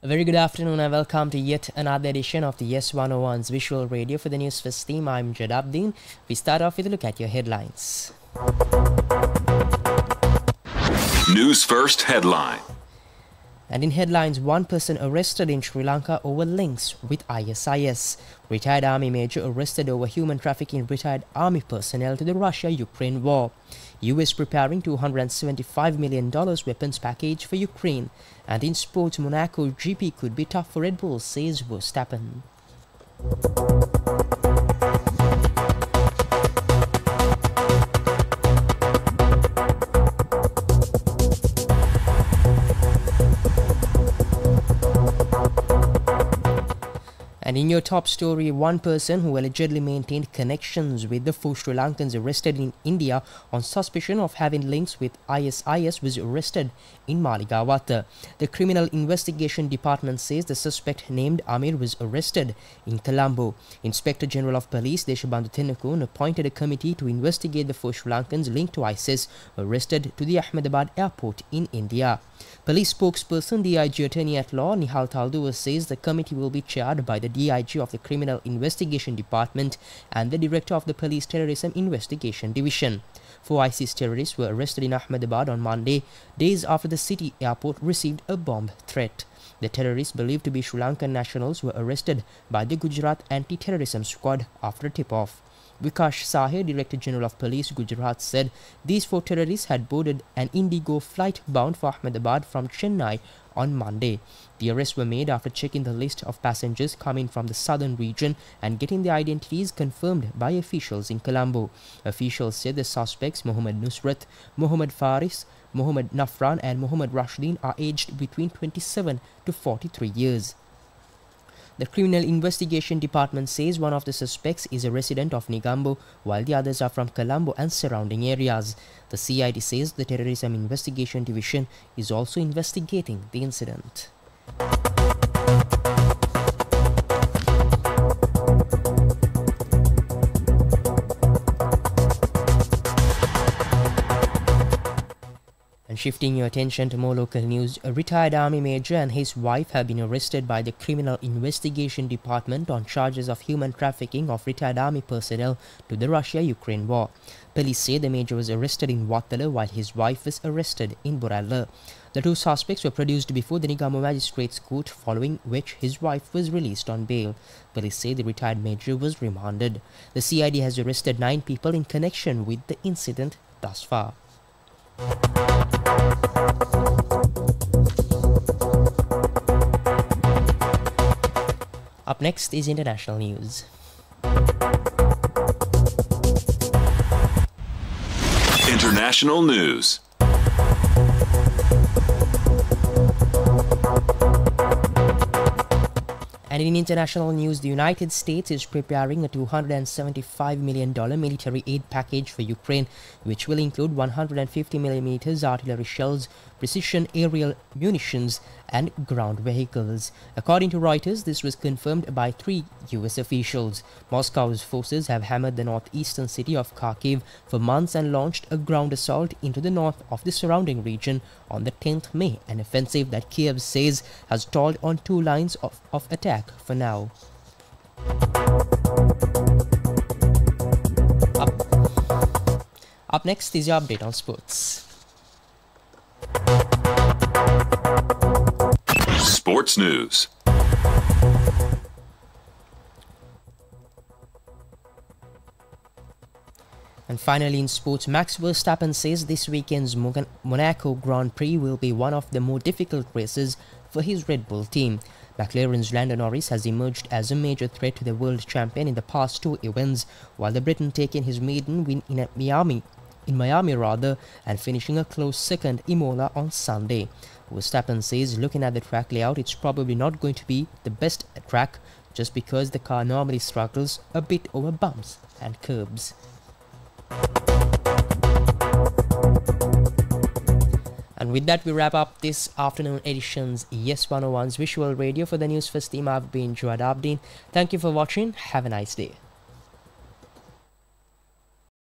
A very good afternoon and welcome to yet another edition of the Yes 101's Visual Radio for the Newsfirst team. I'm Jadabdeen. We start off with a look at your headlines. News First headline. And in headlines, one person arrested in Sri Lanka over links with ISIS. Retired army major arrested over human trafficking retired army personnel to the Russia-Ukraine war. US preparing $275 million weapons package for Ukraine. And in sports, Monaco GP could be tough for Red Bull, says Verstappen. And in your top story, one person who allegedly maintained connections with the 4 Sri Lankans arrested in India on suspicion of having links with ISIS was arrested in Maligawata. The Criminal Investigation Department says the suspect named Amir was arrested in Colombo. Inspector General of Police Deshabandhu Tennakun appointed a committee to investigate the 4 Sri Lankans linked to ISIS arrested to the Ahmedabad airport in India. Police spokesperson DIG Attorney at Law Nihal Taldua says the committee will be chaired by the DIG of the Criminal Investigation Department and the Director of the Police Terrorism Investigation Division. 4 ISIS terrorists were arrested in Ahmedabad on Monday, days after the city airport received a bomb threat. The terrorists believed to be Sri Lankan nationals were arrested by the Gujarat Anti-Terrorism Squad after a tip-off. Vikash Sahe, Director General of Police Gujarat, said these 4 terrorists had boarded an Indigo flight bound for Ahmedabad from Chennai on Monday. The arrests were made after checking the list of passengers coming from the southern region and getting their identities confirmed by officials in Colombo. Officials said the suspects Mohammed Nusrat, Mohammed Faris, Mohammed Nafran and Mohammed Rashdin are aged between 27 to 43 years. The Criminal Investigation Department says one of the suspects is a resident of Negombo, while the others are from Colombo and surrounding areas. The CID says the Terrorism Investigation Division is also investigating the incident. And shifting your attention to more local news, a retired army major and his wife have been arrested by the Criminal Investigation Department on charges of human trafficking of retired army personnel to the Russia-Ukraine war. Police say the major was arrested in Wattala while his wife was arrested in Boralla. The 2 suspects were produced before the Negombo Magistrates Court, following which his wife was released on bail. Police say the retired major was remanded. The CID has arrested 9 people in connection with the incident thus far. Up next is international news. International news. And in international news, the United States is preparing a $275 million military aid package for Ukraine, which will include 150mm artillery shells, precision aerial munitions, and ground vehicles. According to Reuters, this was confirmed by 3 US officials. Moscow's forces have hammered the northeastern city of Kharkiv for months and launched a ground assault into the north of the surrounding region on the 10th May, an offensive that Kiev says has stalled on 2 lines of attack for now. Up next is your update on sports. Sports news. And finally in sports, Max Verstappen says this weekend's Monaco Grand Prix will be one of the more difficult races for his Red Bull team. McLaren's Lando Norris has emerged as a major threat to the world champion in the past 2 events, while the Briton taking his maiden win in Miami, and finishing a close second Imola on Sunday. Verstappen says looking at the track layout, it's probably not going to be the best track just because the car normally struggles a bit over bumps and curbs. And with that, we wrap up this afternoon edition's Yes 101's Visual Radio. For the Newsfirst team, I've been Jadabdeen. Thank you for watching. Have a nice day.